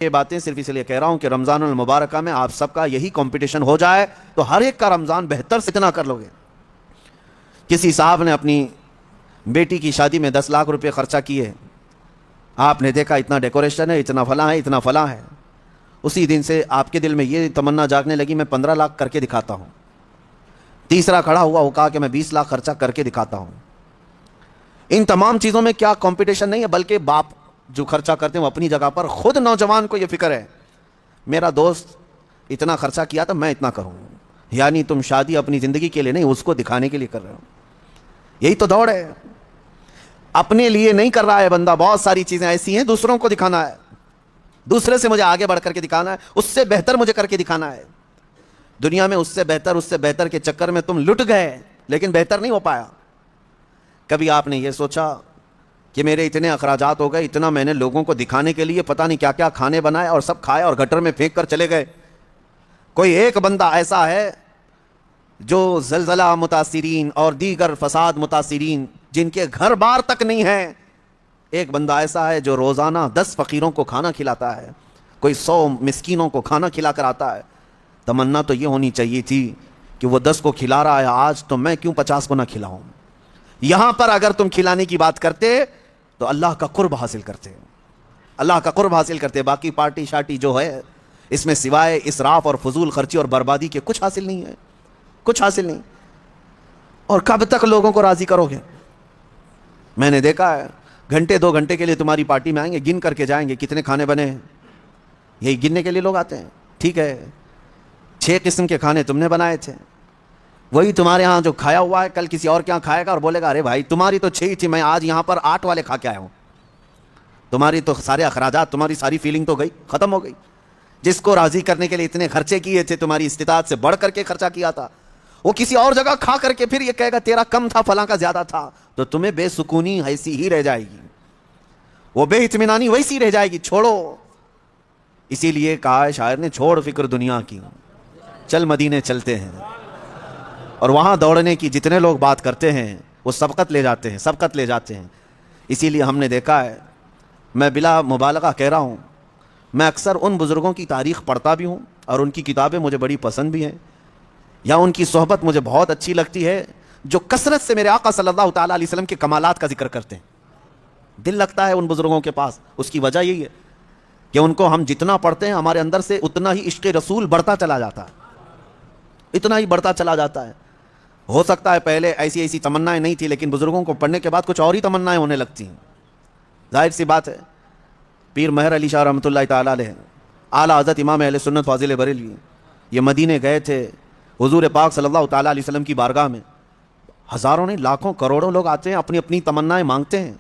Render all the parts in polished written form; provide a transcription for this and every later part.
یہ باتیں صرف اس لیے کہہ رہا ہوں کہ رمضان المبارکہ میں آپ سب کا یہی کمپٹیشن ہو جائے تو ہر ایک کا رمضان بہتر سے اتنا کر لو گے. کسی صاحب نے اپنی بیٹی کی شادی میں 10 لاکھ روپے خرچہ کیے. آپ نے دیکھا اتنا ڈیکوریشن ہے, اتنا فلاں ہے, اتنا فلاں ہے. اسی دن سے آپ کے دل میں یہ تمنا جاگنے لگی میں 15 لاکھ کر کے دکھاتا ہوں. تیسرا کھڑا ہوا وہ کہا کہ میں 20 لاکھ خرچہ کر کے دکھاتا ہوں. ان تمام چیزوں میں کیا کمپٹیشن نہیں ہے, بلکہ باپ جو خرچہ کرتے ہیں وہ اپنی جگہ پر, خود نوجوان کو یہ فکر ہے میرا دوست اتنا خرچہ کیا تو میں اتنا کروں. یعنی تم شادی اپنی زندگی کے لیے نہیں, اس کو دکھانے کے لیے کر رہے ہو. یہی تو دوڑ ہے. اپنے لیے نہیں کر رہا ہے بندہ, بہت ساری چیزیں ایسی ہیں دوسروں کو دکھانا ہے, دوسرے سے مجھے آگے بڑھ کر کے دکھانا ہے, اس سے بہتر مجھے کر کے دکھانا ہے. دنیا میں اس سے بہتر کے چکر میں تم لٹ گئے لیکن بہتر نہیں ہو پایا. کبھی آپ نے یہ سوچا کہ میرے اتنے اخراجات ہو گئے, اتنا میں نے لوگوں کو دکھانے کے لیے پتہ نہیں کیا کیا کھانے بنائے اور سب کھائے اور گٹر میں پھینک کر چلے گئے. کوئی ایک بندہ ایسا ہے جو زلزلہ متاثرین اور دیگر فساد متاثرین جن کے گھر بار تک نہیں ہے, ایک بندہ ایسا ہے جو روزانہ 10 فقیروں کو کھانا کھلاتا ہے, کوئی 100 مسکینوں کو کھانا کھلا کر آتا ہے. تمنا تو یہ ہونی چاہیے تھی کہ وہ 10 کو کھلا رہا ہے آج, تو میں کیوں 50 کو نہ کھلاؤں. یہاں پر اگر تم کھلانے کی بات کرتے تو اللہ کا قرب حاصل کرتے, اللہ کا قرب حاصل کرتے. باقی پارٹی شارٹی جو ہے اس میں سوائے اسراف اور فضول خرچی اور بربادی کے کچھ حاصل نہیں ہے, کچھ حاصل نہیں. اور کب تک لوگوں کو راضی کرو گے؟ میں نے دیکھا ہے گھنٹے 2 گھنٹے کے لیے تمہاری پارٹی میں آئیں گے, گن کر کے جائیں گے کتنے کھانے بنے ہیں. یہی گننے کے لیے لوگ آتے ہیں. ٹھیک ہے 6 قسم کے کھانے تم نے بنائے تھے, وہی تمہارے ہاں جو کھایا ہوا ہے کل کسی اور کے ہاں کھائے گا اور بولے گا ارے بھائی تمہاری تو 6 ہی تھی, میں آج یہاں پر 8 والے کھا کے آیا ہوں. تمہاری تو سارے اخراجات, تمہاری ساری فیلنگ تو گئی, ختم ہو گئی. جس کو راضی کرنے کے لیے اتنے خرچے کیے تھے, تمہاری استطاعت سے بڑھ کر کے خرچہ کیا تھا, وہ کسی اور جگہ کھا کر کے پھر یہ کہے گا تیرا کم تھا فلاں کا زیادہ تھا, تو تمہیں بے سکونی ایسی ہی رہ جائے گی, وہ بے اطمینانی ویسی رہ جائے گی. چھوڑو. اسی لیے کہا ہے شاعر نے, چھوڑ فکر دنیا کی چل مدینے چلتے ہیں. اور وہاں دوڑنے کی جتنے لوگ بات کرتے ہیں وہ سبقت لے جاتے ہیں, سبقت لے جاتے ہیں. اسی لیے ہم نے دیکھا ہے, میں بلا مبالغہ کہہ رہا ہوں, میں اکثر ان بزرگوں کی تاریخ پڑھتا بھی ہوں اور ان کی کتابیں مجھے بڑی پسند بھی ہیں, یا ان کی صحبت مجھے بہت اچھی لگتی ہے جو کثرت سے میرے آقا صلی اللہ تعالیٰ علیہ وسلم کے کمالات کا ذکر کرتے ہیں. دل لگتا ہے ان بزرگوں کے پاس. اس کی وجہ یہی ہے کہ ان کو ہم جتنا پڑھتے ہیں ہمارے اندر سے اتنا ہی عشق رسول بڑھتا چلا جاتا ہے, اتنا ہی بڑھتا چلا جاتا ہے. ہو سکتا ہے پہلے ایسی تمنائیں نہیں تھی, لیکن بزرگوں کو پڑھنے کے بعد کچھ اور ہی تمنائیں ہونے لگتی ہیں. ظاہر سی بات ہے. پیر مہر علی شاہ رحمۃ اللہ تعالیٰ علیہ, اعلیٰ حضرت امام اہل سنت فاضل بریلوی, یہ مدینے گئے تھے حضور پاک صلی اللہ تعالیٰ علیہ وسلم کی بارگاہ میں. ہزاروں نہیں لاکھوں کروڑوں لوگ آتے ہیں, اپنی اپنی تمنائیں مانگتے ہیں.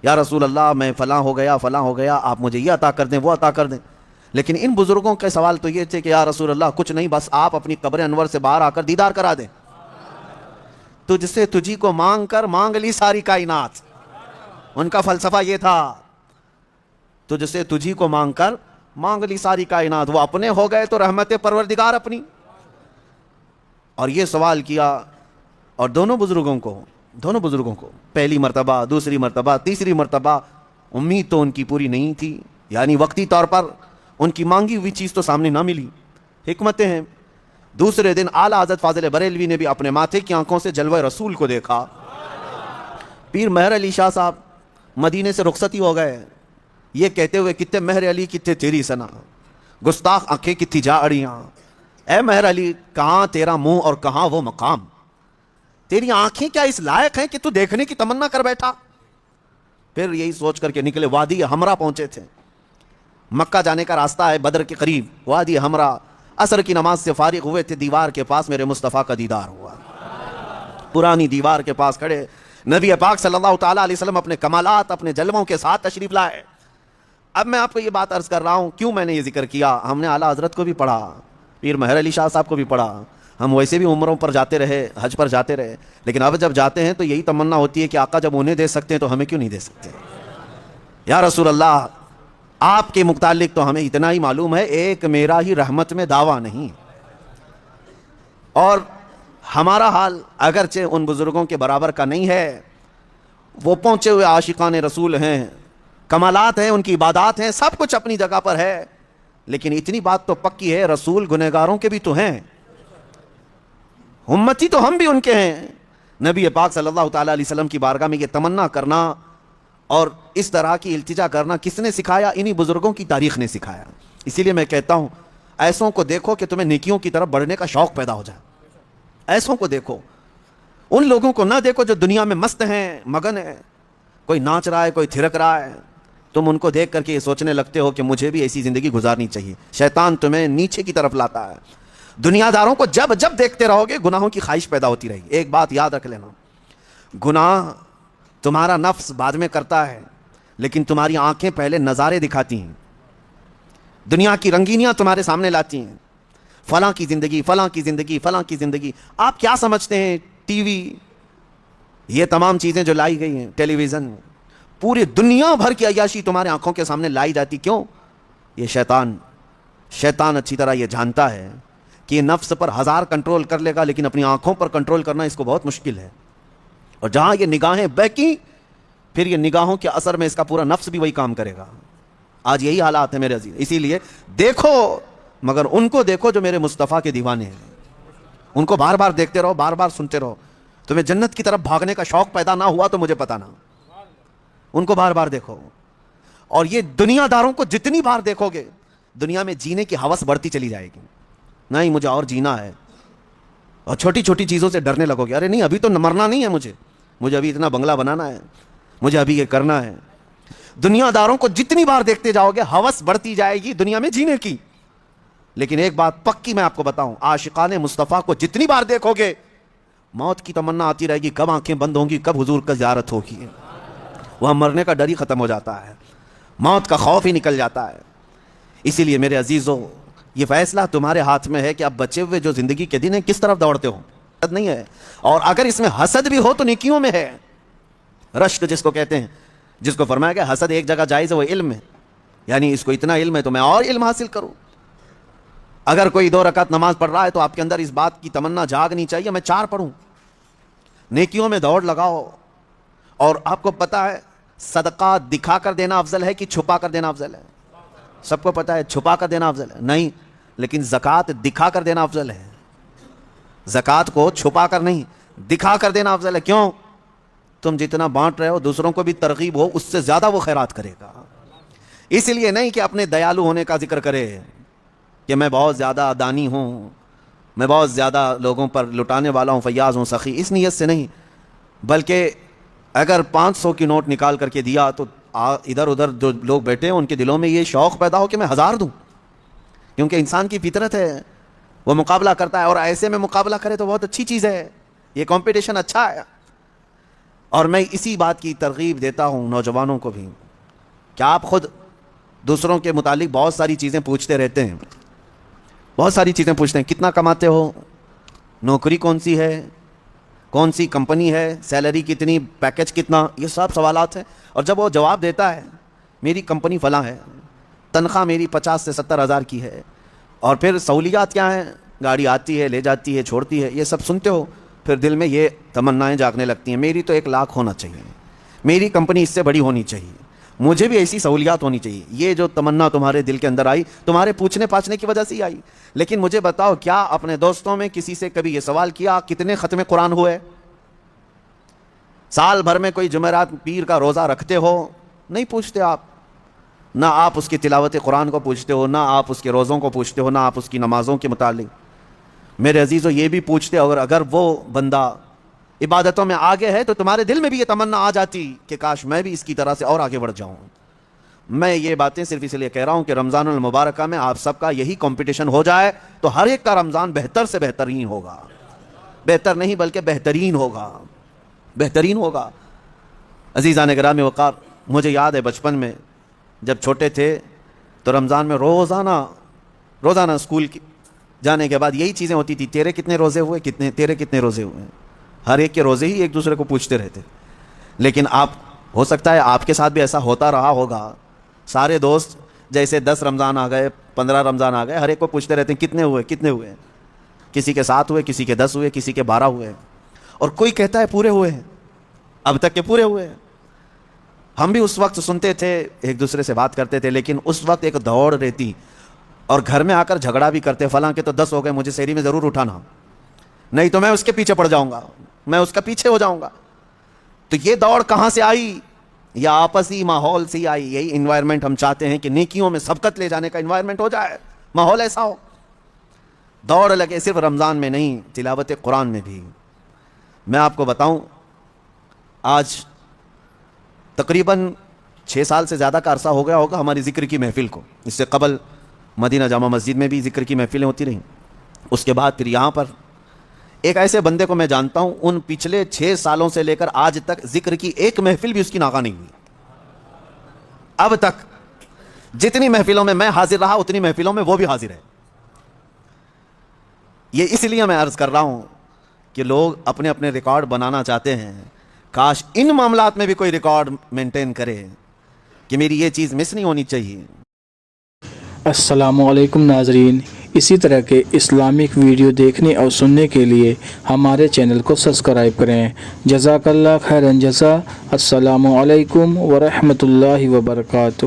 یا رسول اللہ میں فلاں ہو گیا, آپ مجھے یہ عطا کر دیں, وہ عطا کر دیں. لیکن ان بزرگوں کے سوال تو یہ تھے کہ یا رسول اللہ کچھ نہیں, بس آپ اپنی قبر انور سے باہر آ کر دیدار کرا دیں. تجھ سے تجھی کو مانگ کر مانگ لی ساری کائنات. ان کا فلسفہ یہ تھا, تجھ سے تجھی کو مانگ کر مانگ لی ساری کائنات. وہ اپنے ہو گئے تو رحمت پروردگار اپنی. اور یہ سوال کیا, اور دونوں بزرگوں کو پہلی مرتبہ, دوسری مرتبہ, تیسری مرتبہ امید تو ان کی پوری نہیں تھی, یعنی وقتی طور پر ان کی مانگی ہوئی چیز تو سامنے نہ ملی. حکمتیں ہیں. دوسرے دن اعلیٰ حضرت فاضل بریلوی نے بھی اپنے ماتھے کی آنکھوں سے جلوہ رسول کو دیکھا. پیر مہر علی شاہ صاحب مدینے سے رخصتی ہو گئے, یہ کہتے ہوئے کتے مہر علی کتے تیری سنا, گستاخ آنکھیں کتھی جا اڑیاں. اے مہر علی کہاں تیرا منہ اور کہاں وہ مقام, تیری آنکھیں کیا اس لائق ہیں کہ تو دیکھنے کی تمنا کر بیٹھا. پھر یہی سوچ کر کے نکلے, وادی ہمرا پہنچے تھے. مکہ جانے کا راستہ ہے بدر کے قریب, وادی ہمرا. عصر کی نماز سے فارغ ہوئے تھے, دیوار کے پاس میرے مصطفیٰ کا دیدار ہوا. پرانی دیوار کے پاس کھڑے نبی پاک صلی اللہ تعالیٰ علیہ وسلم اپنے کمالات, اپنے جلووں کے ساتھ تشریف لائے. اب میں آپ کو یہ بات عرض کر رہا ہوں, کیوں میں نے یہ ذکر کیا. ہم نے اعلیٰ حضرت کو بھی پڑھا, پیر مہر علی شاہ صاحب کو بھی پڑھا, ہم ویسے بھی عمروں پر جاتے رہے, حج پر جاتے رہے, لیکن اب جب جاتے ہیں تو یہی تمنا ہوتی ہے کہ آقا جب انہیں دے سکتے ہیں تو ہمیں کیوں نہیں دے سکتے. یا رسول اللہ آپ کے متعلق تو ہمیں اتنا ہی معلوم ہے, ایک میرا ہی رحمت میں دعویٰ نہیں. اور ہمارا حال اگرچہ ان بزرگوں کے برابر کا نہیں ہے, وہ پہنچے ہوئے عاشقان رسول ہیں, کمالات ہیں، ان کی عبادات ہیں، سب کچھ اپنی جگہ پر ہے، لیکن اتنی بات تو پکی ہے رسول گنہگاروں کے بھی تو ہیں، امتی تو ہم بھی ان کے ہیں۔ نبی پاک صلی اللہ تعالیٰ علیہ وسلم کی بارگاہ میں یہ تمنا کرنا اور اس طرح کی التجا کرنا کس نے سکھایا؟ انہی بزرگوں کی تاریخ نے سکھایا۔ اسی لیے میں کہتا ہوں ایسوں کو دیکھو کہ تمہیں نیکیوں کی طرف بڑھنے کا شوق پیدا ہو جائے، ایسوں کو دیکھو، ان لوگوں کو نہ دیکھو جو دنیا میں مست ہیں، مگن ہیں، کوئی ناچ رہا ہے، کوئی تھرک رہا ہے، تم ان کو دیکھ کر کے یہ سوچنے لگتے ہو کہ مجھے بھی ایسی زندگی گزارنی چاہیے۔ شیطان تمہیں نیچے کی طرف لاتا ہے۔ دنیا داروں کو جب جب دیکھتے رہو گے گناہوں کی خواہش پیدا ہوتی رہے گی۔ ایک بات یاد رکھ لینا، گناہ تمہارا نفس بعد میں کرتا ہے، لیکن تمہاری آنکھیں پہلے نظارے دکھاتی ہیں، دنیا کی رنگینیاں تمہارے سامنے لاتی ہیں، فلاں کی زندگی، فلاں کی زندگی، فلاں کی زندگی۔ آپ کیا سمجھتے ہیں ٹی وی، یہ تمام چیزیں جو لائی گئی ہیں، ٹیلی ویژن، پوری دنیا بھر کی عیاشی تمہارے آنکھوں کے سامنے لائی جاتی، کیوں؟ یہ شیطان اچھی طرح یہ جانتا ہے کہ یہ نفس پر ہزار کنٹرول کر لے گا، لیکن اپنی آنکھوں پر کنٹرول کرنا اس کو بہت مشکل ہے۔ اور جہاں یہ نگاہیں بہکی، پھر یہ نگاہوں کے اثر میں اس کا پورا نفس بھی وہی کام کرے گا۔ آج یہی حالات ہے میرے عزیز، اسی لیے دیکھو، مگر ان کو دیکھو جو میرے مصطفیٰ کے دیوانے ہیں، ان کو بار بار دیکھتے رہو، بار بار سنتے رہو۔ تمہیں جنت کی طرف بھاگنے کا شوق پیدا نہ ہوا تو مجھے پتا نہ، ان کو بار بار دیکھو۔ اور یہ دنیا داروں کو جتنی بار دیکھو گے دنیا میں جینے کی ہوس بڑھتی چلی جائے گی، نہیں مجھے اور جینا ہے، اور چھوٹی چھوٹی چیزوں سے ڈرنے لگو گے، ارے نہیں ابھی تو مرنا نہیں ہے، مجھے ابھی اتنا بنگلہ بنانا ہے، مجھے ابھی یہ کرنا ہے۔ دنیا داروں کو جتنی بار دیکھتے جاؤ گے ہوس بڑھتی جائے گی دنیا میں جینے کی، لیکن ایک بات پکی میں آپ کو بتاؤں، عاشقان مصطفیٰ کو جتنی بار دیکھو گے موت کی تمنا آتی رہے گی، کب آنکھیں بند ہوں گی، کب حضور کا زیارت ہوگی۔ وہاں مرنے کا ڈر ہی ختم ہو جاتا ہے، موت کا خوف ہی نکل جاتا ہے۔ اسی لیے میرے عزیزو، یہ فیصلہ تمہارے ہاتھ میں ہے کہ اب بچے ہوئے جو زندگی کے دن ہیں کس طرف دوڑتے ہو۔ حسد نہیں ہے، اور اگر اس میں حسد بھی ہو تو نیکیوں میں ہے۔ رشک جس کو کہتے ہیں، جس کو فرمایا گیا حسد ایک جگہ جائز ہے، وہ علم ہے، یعنی اس کو اتنا علم ہے تو میں اور علم حاصل کروں۔ اگر کوئی 2 رکعت نماز پڑھ رہا ہے تو آپ کے اندر اس بات کی تمنا جاگنی چاہیے میں 4 پڑھوں۔ نیکیوں میں دوڑ لگاؤ، اور آپ کو پتا ہے صدقہ دکھا کر دینا افضل ہے کہ چھپا کر دینا افضل ہے؟ سب کو پتا ہے چھپا کر دینا افضل ہے، نہیں، لیکن زکوٰۃ دکھا کر دینا افضل ہے۔ زکوٰۃ کو چھپا کر نہیں، دکھا کر دینا افضل ہے۔ کیوں؟ تم جتنا بانٹ رہے ہو دوسروں کو بھی ترغیب ہو، اس سے زیادہ وہ خیرات کرے گا۔ اس لیے نہیں کہ اپنے دیالو ہونے کا ذکر کرے کہ میں بہت زیادہ دانی ہوں، میں بہت زیادہ لوگوں پر لٹانے والا ہوں، فیاض ہوں، سخی، اس نیت سے نہیں، بلکہ اگر 500 کی نوٹ نکال کر کے دیا تو ادھر ادھر جو لوگ بیٹھے ہیں ان کے دلوں میں یہ شوق پیدا ہو کہ میں 1000 دوں، کیونکہ انسان کی فطرت ہے، وہ مقابلہ کرتا ہے، اور ایسے میں مقابلہ کرے تو بہت اچھی چیز ہے، یہ کمپٹیشن اچھا ہے۔ اور میں اسی بات کی ترغیب دیتا ہوں نوجوانوں کو بھی کہ آپ خود دوسروں کے متعلق بہت ساری چیزیں پوچھتے رہتے ہیں، بہت ساری چیزیں پوچھتے ہیں، کتنا کماتے ہو، نوکری کون سی ہے، کون سی کمپنی ہے، سیلری کتنی، پیکج کتنا، یہ سب سوالات ہیں۔ اور جب وہ جواب دیتا ہے میری کمپنی فلاں ہے، تنخواہ میری 50 سے 70 ہزار کی ہے، اور پھر سہولیات کیا ہیں، گاڑی آتی ہے، لے جاتی ہے، چھوڑتی ہے، یہ سب سنتے ہو، پھر دل میں یہ تمنائیں جاگنے لگتی ہیں، میری تو 1 لاکھ ہونا چاہیے، میری کمپنی اس سے بڑی ہونی چاہیے، مجھے بھی ایسی سہولیات ہونی چاہیے۔ یہ جو تمنا تمہارے دل کے اندر آئی تمہارے پوچھنے پاچھنے کی وجہ سے ہی آئی۔ لیکن مجھے بتاؤ، کیا اپنے دوستوں میں کسی سے کبھی یہ سوال کیا کتنے ختم قرآن ہوئے؟ سال بھر میں کوئی جمعرات پیر کا روزہ رکھتے ہو؟ نہیں پوچھتے آپ، نہ آپ اس کی تلاوت قرآن کو پوچھتے ہو، نہ آپ اس کے روزوں کو پوچھتے ہو، نہ آپ اس کی نمازوں کے متعلق۔ میرے عزیزو، یہ بھی پوچھتے، اگر وہ بندہ عبادتوں میں آگے ہے تو تمہارے دل میں بھی یہ تمنا آ جاتی کہ کاش میں بھی اس کی طرح سے اور آگے بڑھ جاؤں۔ میں یہ باتیں صرف اس لیے کہہ رہا ہوں کہ رمضان المبارکہ میں آپ سب کا یہی کمپٹیشن ہو جائے تو ہر ایک کا رمضان بہتر سے بہترین ہوگا، بہتر نہیں بلکہ بہترین ہوگا، بہترین ہوگا۔ عزیزان گرامی وقار، مجھے یاد ہے بچپن میں جب چھوٹے تھے تو رمضان میں روزانہ اسکول جانے کے بعد یہی چیزیں ہوتی تھی، تیرے کتنے روزے ہوئے، تیرے کتنے روزے ہوئے، ہر ایک کے روزے ہی ایک دوسرے کو پوچھتے رہتے۔ لیکن ہو سکتا ہے آپ کے ساتھ بھی ایسا ہوتا رہا ہوگا، سارے دوست جیسے 10 رمضان آ گئے، 15 رمضان آ گئے، ہر ایک کو پوچھتے رہتے ہیں کتنے ہوئے، کسی کے 7 ہوئے، کسی کے 10 ہوئے، کسی کے 12 ہوئے، اور کوئی کہتا ہے پورے ہوئے ہیں، اب تک کے پورے ہوئے ہیں۔ ہم بھی اس وقت سنتے تھے, ایک دوسرے سے بات کرتے تھے, لیکن اس وقت ایک دوڑ رہتی اور گھر میں آ کر جھگڑا بھی کرتے, فلاں کے تو 10 ہو گئے, مجھے سحری میں ضرور اٹھانا, نہیں تو میں اس کے پیچھے پڑ جاؤں گا, میں اس کا پیچھے ہو جاؤں گا. تو یہ دوڑ کہاں سے آئی؟ یا آپسی ماحول سے آئی. یہی انوائرمنٹ ہم چاہتے ہیں کہ نیکیوں میں سبقت لے جانے کا انوائرمنٹ ہو جائے, ماحول ایسا ہو, دوڑ لگے. صرف رمضان میں نہیں, تلاوت قرآن میں بھی. میں آپ کو بتاؤں, آج تقریباً 6 سال سے زیادہ کا عرصہ ہو گیا ہوگا ہماری ذکر کی محفل کو. اس سے قبل مدینہ جامع مسجد میں بھی ذکر کی محفلیں ہوتی رہیں, اس کے بعد پھر یہاں پر. ایک ایسے بندے کو میں جانتا ہوں, ان پچھلے 6 سالوں سے لے کر آج تک ذکر کی ایک محفل بھی اس کی ناغہ نہیں ہوئی. اب تک جتنی محفلوں میں حاضر رہا, اتنی محفلوں میں وہ بھی حاضر ہے. یہ اس لیے میں عرض کر رہا ہوں کہ لوگ اپنے اپنے ریکارڈ بنانا چاہتے ہیں. کاش ان معاملات میں بھی کوئی ریکارڈ مینٹین کرے کہ میری یہ چیز مس نہیں ہونی چاہیے. السلام علیکم ناظرین, اسی طرح کے اسلامک ویڈیو دیکھنے اور سننے کے لیے ہمارے چینل کو سبسکرائب کریں. جزاک اللہ خیرن جزا. السلام علیکم ورحمۃ اللہ وبرکاتہ.